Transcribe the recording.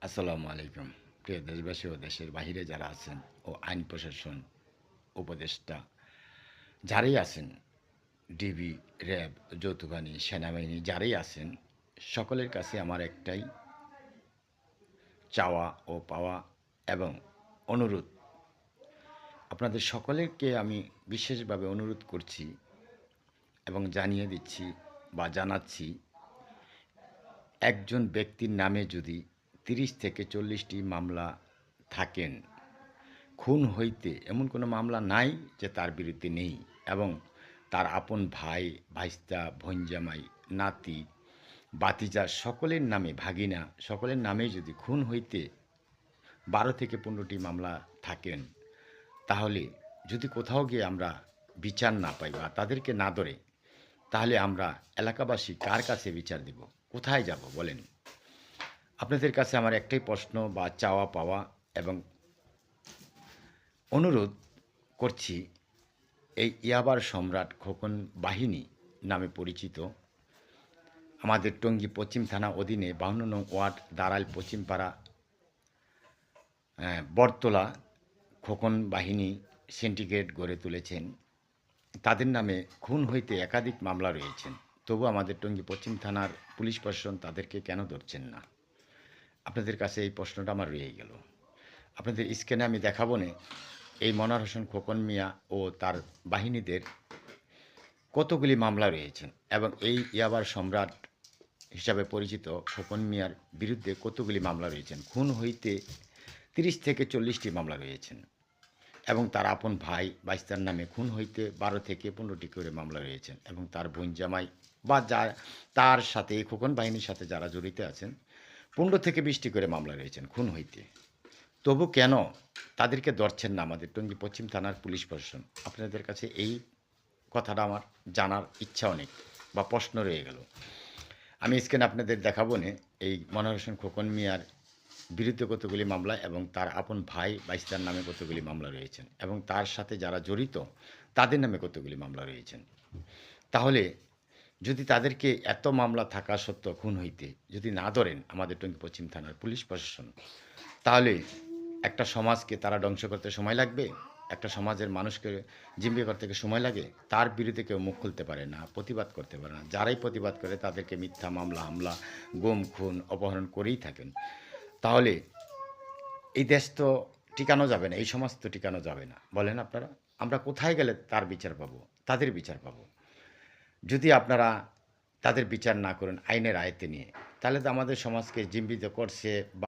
আসসালামু আলাইকুম। প্রিয় দেশবাসী ও দেশের বাহিরে যারা আছেন ও আইন প্রশাসন, উপদেষ্টা যারাই আছেন, ডিবি, র্যাব, যৌথবাহিনী, সেনাবাহিনী যারাই আছেন, সকলের কাছে আমার একটাই চাওয়া ও পাওয়া এবং অনুরোধ। আপনাদের সকলেরকে আমি বিশেষভাবে অনুরোধ করছি এবং জানিয়ে দিচ্ছি বা জানাচ্ছি, একজন ব্যক্তির নামে যদি ৩০ থেকে ৪০টি মামলা থাকেন, খুন হইতে এমন কোনো মামলা নাই যে তার বিরুদ্ধে নেই, এবং তার আপন ভাই, ভাইস্তা, ভঞ্জামাই, নাতি, বাতিজা সকলের নামে, ভাগিনা সকলের নামেই যদি খুন হইতে ১২ থেকে ১৫টি মামলা থাকেন, তাহলে যদি কোথাও গিয়ে আমরা বিচার না পাই বা তাদেরকে না ধরে, তাহলে আমরা এলাকাবাসী কার কাছে বিচার দিব? কোথায় যাব বলেন? আপনাদের কাছে আমার একটাই প্রশ্ন বা চাওয়া পাওয়া এবং অনুরোধ করছি, এই ইয়াবার সম্রাট খোকন বাহিনী নামে পরিচিত আমাদের টঙ্গী পশ্চিম থানা অধীনে ৫২ নং ওয়ার্ড দাঁড়াইল পশ্চিমপাড়া বটতলা খোকন বাহিনী সিন্ডিকেট গড়ে তুলেছেন। তাদের নামে খুন হইতে একাধিক মামলা রয়েছেন। তবু আমাদের টঙ্গী পশ্চিম থানার পুলিশ প্রশাসন তাদেরকে কেন ধরছেন না? আপনাদের কাছে এই প্রশ্নটা আমার রয়েই গেল। আপনাদের স্ক্রিনে আমি দেখাবো নে এই মনোয়ার হোসেন খোকন মিয়া ও তার বাহিনীদের কতগুলি মামলা রয়েছেন এবং এই ইয়াবার সম্রাট হিসাবে পরিচিত খোকন মিয়ার বিরুদ্ধে কতগুলি মামলা রয়েছেন। খুন হইতে ৩০ থেকে ৪০টি মামলা রয়েছেন এবং তার আপন ভাই বাইস্তার নামে খুন হইতে ১২ থেকে ১৫টি করে মামলা রয়েছেন এবং তার বোন জামাই বা যা তার সাথে খোকন বাহিনীর সাথে যারা জড়িত আছেন ১৫ থেকে ২০টি করে মামলা রয়েছেন খুন হইতে। তবু কেন তাদেরকে ধরছেন না আমাদের টঙ্গী পশ্চিম থানার পুলিশ প্রশাসন? আপনাদের কাছে এই কথাটা আমার জানার ইচ্ছা অনেক বা প্রশ্ন রয়ে গেল। আমি স্ক্রিনে আপনাদের দেখাবো নে এই মনোয়ার হোসেন খোকন মিয়ার বিরুদ্ধে কতগুলি মামলা এবং তার আপন ভাই বাইস্তার নামে কতগুলি মামলা রয়েছেন এবং তার সাথে যারা জড়িত তাদের নামে কতগুলি মামলা রয়েছেন। তাহলে যদি তাদেরকে এত মামলা থাকা সত্ত্বেও খুন হইতে যদি না ধরেন আমাদের টঙ্গী পশ্চিম থানার পুলিশ প্রশাসন, তাহলে একটা সমাজকে তারা ধ্বংস করতে সময় লাগবে? একটা সমাজের মানুষকে জিম্মি করতে কি সময় লাগে? তার বিরুদ্ধে কেউ মুখ খুলতে পারে না, প্রতিবাদ করতে পারে না। যারাই প্রতিবাদ করে তাদেরকে মিথ্যা মামলা, হামলা, গুম, খুন, অপহরণ করেই থাকেন। তাহলে এই দেশ তো টিকানো যাবে না, এই সমাজ তো টিকানো যাবে না। বলেন আপনারা? আমরা কোথায় গেলে তার বিচার পাবো? তাদের বিচার পাবো? যদি আপনারা তাদের বিচার না করেন আইনের আয়ত্তে নিয়ে, তাহলে তো আমাদের সমাজকে জিম্মিত করছে বা